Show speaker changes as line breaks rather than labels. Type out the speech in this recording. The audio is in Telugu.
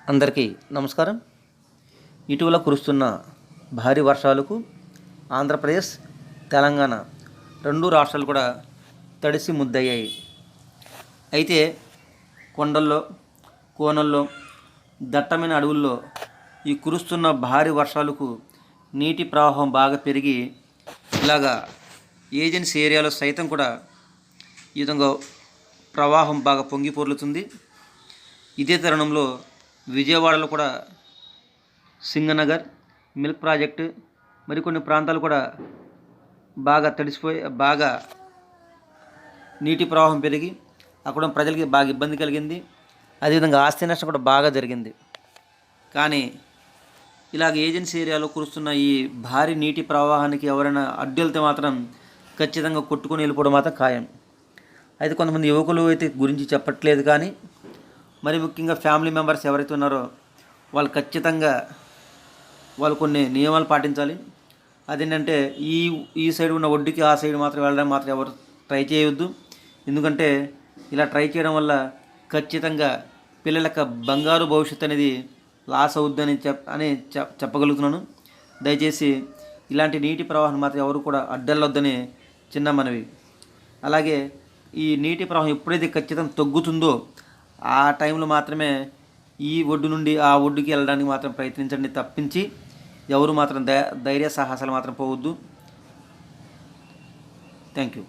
అందరికీ నమస్కారం. ఇటీవల కురుస్తున్న భారీ వర్షాలకు ఆంధ్రప్రదేశ్, తెలంగాణ రెండు రాష్ట్రాలు కూడా తడిసి ముద్దయ్యాయి. అయితే కొండల్లో, కోనల్లో, దట్టమైన అడవుల్లో ఈ కురుస్తున్న భారీ వర్షాలకు నీటి ప్రవాహం బాగా పెరిగి ఇలాగా ఏజెన్సీ ఏరియాలో సైతం కూడా ఈ విధంగా ప్రవాహం బాగా పొంగి పొర్లుతుంది. ఇదే తరుణంలో విజయవాడలో కూడా సింగనగర్, మిల్క్ ప్రాజెక్టు మరికొన్ని ప్రాంతాలు కూడా బాగా బాగా నీటి ప్రవాహం పెరిగి అక్కడ ప్రజలకి బాగా ఇబ్బంది కలిగింది. అదేవిధంగా ఆస్తి నష్టం కూడా బాగా జరిగింది. కానీ ఇలాగ ఏజెన్సీ ఏరియాలో కురుస్తున్న ఈ భారీ నీటి ప్రవాహానికి ఎవరైనా అడ్డెళ్తే మాత్రం ఖచ్చితంగా కొట్టుకొని వెళ్ళిపోవడం మాత్రం ఖాయం. అయితే కొంతమంది యువకులు అయితే గురించి చెప్పట్లేదు, కానీ మరి ముఖ్యంగా ఫ్యామిలీ మెంబర్స్ ఎవరైతే ఉన్నారో వాళ్ళు ఖచ్చితంగా కొన్ని నియమాలు పాటించాలి. అదేంటంటే ఈ సైడ్ ఉన్న ఒడ్డుకి ఆ సైడ్ మాత్రం వెళ్ళడానికి మాత్రం ఎవరు ట్రై చేయవద్దు. ఎందుకంటే ఇలా ట్రై చేయడం వల్ల ఖచ్చితంగా పిల్లలకు బంగారు భవిష్యత్తు అనేది లాస్ అవుద్దని చెప్పగలుగుతున్నాను. దయచేసి ఇలాంటి నీటి ప్రవాహం మాత్రం ఎవరు కూడా అడ్డెళ్ళొద్దని చిన్న మనవి. అలాగే ఈ నీటి ప్రవాహం ఎప్పుడైతే ఖచ్చితంగా తగ్గుతుందో ఆ టైంలో మాత్రమే ఈ ఒడ్డు నుండి ఆ ఒడ్డుకి వెళ్ళడానికి మాత్రం ప్రయత్నించండి తప్పించి ఎవరు మాత్రం ధైర్య సాహసాలు మాత్రం పోవద్దు. Thank you.